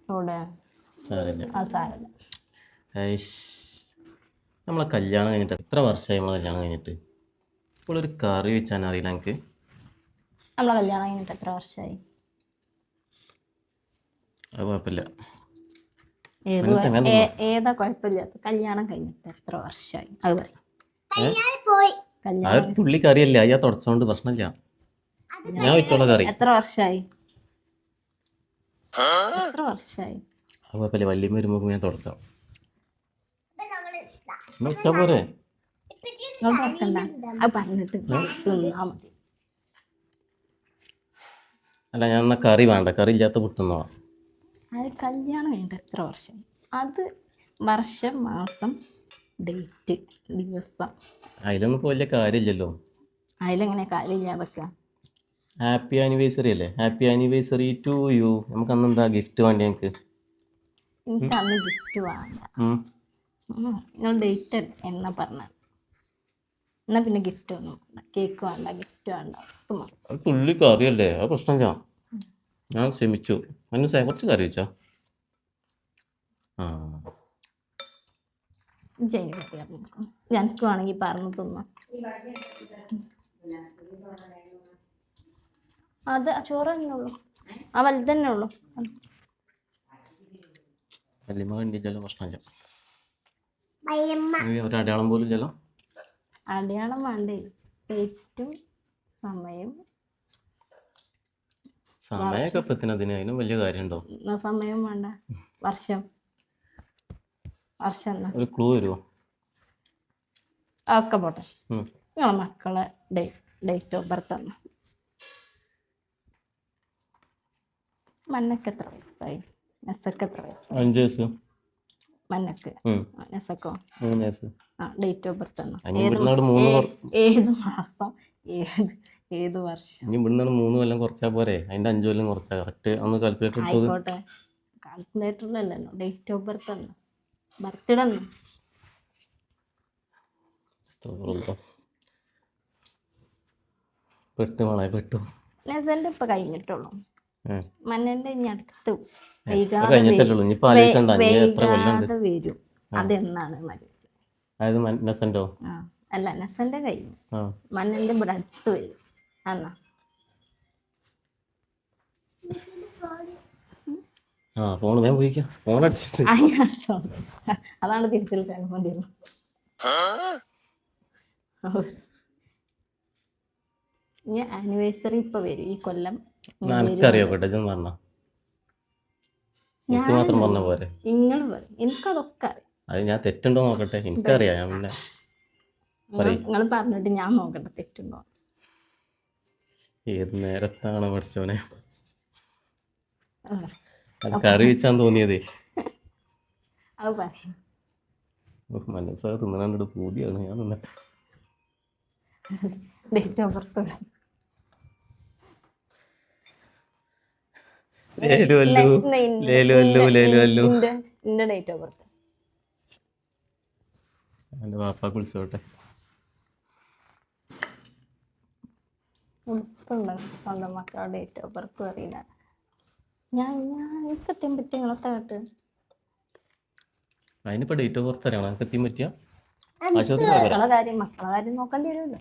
ഇവിടെ സാരമില്ല. ആ സാരമില്ല. നമ്മളെ കല്യാണം കഴിഞ്ഞിട്ട് എത്ര വർഷമായി നമ്മളെ കല്യാണം കഴിഞ്ഞിട്ട്? ഇപ്പോൾ ഒരു കറി വെച്ചാൽ അറിയില്ല എനിക്ക്. നമ്മളെ കല്യാണം കഴിഞ്ഞിട്ട് എത്ര വർഷമായി? അത് കുഴപ്പമില്ല. ഏതാ കുഴപ്പമില്ലാത്ത കല്യാണം കഴിഞ്ഞിട്ട് എത്ര വർഷമായി അത് പറയും. ആ ഒരു തുള്ളി കറിയല്ലേ അയ്യാ തുടച്ചോണ്ട് പ്രശ്നമില്ല. ഞാൻ വെച്ചോളാം കറി. എത്ര വർഷമായി? എത്ര വർഷമായി? അത് കുഴപ്പമില്ല. വല്യമ്മ വരുമ്പോൾ ഞാൻ തുടക്കാം. വെച്ചാ പോരെ? അത് പറഞ്ഞിട്ട് തിന്നാ മതി. അല്ല ഞാൻ എന്നാ കറി വേണ്ട, കറി ഇല്ലാത്ത പുട്ടുന്നോളാം. അത് കല്യാണം കഴിഞ്ഞിട്ട് എത്ര വർഷം? അത് വർഷം, മാസം, ഡേറ്റ്, ദിവസം. അതിലൊന്നും ഇപ്പോൾ വലിയ കാര്യമില്ലല്ലോ. അതിലെങ്ങനെ കാര്യമില്ലാതൊക്കെ? ഹാപ്പി ആനിവേഴ്സറി അല്ലേ? Happy anniversary to you. നമുക്ക് അന്ന് എന്താ ഗിഫ്റ്റ് വേണ്ടി ഞങ്ങൾക്ക്? എനിക്ക് അന്ന് ഗിഫ്റ്റ് വേണ്ട. നിങ്ങൾ ഡേറ്റ് എന്നാ പറഞ്ഞത്? എന്നാൽ പിന്നെ ഗിഫ്റ്റ് ഒന്നും വേണ്ട. കേക്ക് വേണ്ട, ഗിഫ്റ്റ് വേണ്ട. അത് തുള്ളി കറിയല്ലേ, അത് പ്രശ്നമില്ല. ഞാൻ ക്ഷമിച്ചു. മനസ്സിലായി. കുറച്ച് കറി വെച്ചാ ഞങ്ങൾക്ക് വേണമെങ്കിൽ പറഞ്ഞു തിന്നാം. അത് ചോറ് തന്നെ ഉള്ളു, ആ വലുത് തന്നെ ഉള്ളു. വല്യമ്മ കണ്ടില്ലല്ലോ, പ്രശ്നമില്ല. ഒരു അടയാളം പോലും ഇല്ലല്ലോ. അടയാളം വേണ്ടേ? ഡേറ്റും സമയം. സമയമൊക്കെ എപ്പത്തിനതിന് അതിനും വലിയ കാര്യമുണ്ടോ? സമയം വേണ്ട. വർഷം ഒരു ക്ലൂ വരുമോ? ഒക്കെ പോട്ടെ. നിങ്ങളെ മക്കളെ ഡേറ്റ് ഓഫ് ബർത്ത് ആണ്. മന്നക്ക് എത്ര വയസ്സായി? നെസക്ക് എത്ര വയസ്സായി? 5 വയസ്സ്. മന്നക്ക്. നെസക്കോ? 3 വയസ്സ്. ഡേറ്റ് ഓഫ് ബർത്ത് ആണ്. ഏത് മാസം, ഏത് വർഷം? ഇനി ഇവിടുന്നാണ് 3 കൊല്ലം കുറച്ചാ പോരെ? അതിന്റെ 5 കൊല്ലം കുറച്ചാ കറക്റ്റ്. ഒന്ന് കാൽക്കുലേറ്റർ ആയിക്കോട്ടെ. കാൽക്കുലേറ്ററിലല്ലോ, ഡേറ്റ് ഓഫ് ബർത്ത് ആണ്. ബർത്ത്ഡേ ആണ്. പെട്ടു. നെസന്റെ ഇപ്പൊ കഴിഞ്ഞിട്ടുള്ളൂ. മന്നന്റെ ഇനി അടുത്ത് വൈകാതെ വരും. അതെന്നാണ് മരിച്ചത്? അല്ല, നെസന്റെ കഴിഞ്ഞു. മന്നന്റെ ഇവിടെ അടുത്ത് വരും. എന്നാ അതാണ് തിരിച്ചു മതി. ഇനി ആനിവേഴ്സറി ഇപ്പൊ വരും ഈ കൊല്ലം. നിങ്ങൾ പറയും, എനിക്കതൊക്കെ അറിയാം. അത് ഞാൻ തെറ്റുണ്ടോ നോക്കട്ടെ, എനിക്കറിയാം. നിങ്ങൾ പറഞ്ഞിട്ട് ഞാൻ നോക്കട്ടെ തെറ്റുണ്ടോ. ഏത് നേരത്താണ് പഠിച്ചോനെ കറി വെച്ചാൻ തോന്നിയതേ. അത് പറയും. മനസ്സാ തിന്നണ്ട് പൂതിയാണ്. ഞാൻ നിന്നിട്ട് date of birth date of birth എൻ്റെ വാപ്പാക്ക് വിളിച്ചോട്ടെ. സ്വന്തം മക്കളുടെ ഡേറ്റ് ഓഫ് ബർത്ത് അറിയില്ല. എനിക്ക് എത്തിയും പറ്റി നിങ്ങളത്തെ കേട്ട്. അതിനിപ്പോ ഡേറ്റ് ഓഫ് ബർത്ത് അറിയണം. എനിക്ക് എത്തിയും പറ്റിയ മക്കളെ കാര്യം നോക്കേണ്ടി വരുമല്ലോ.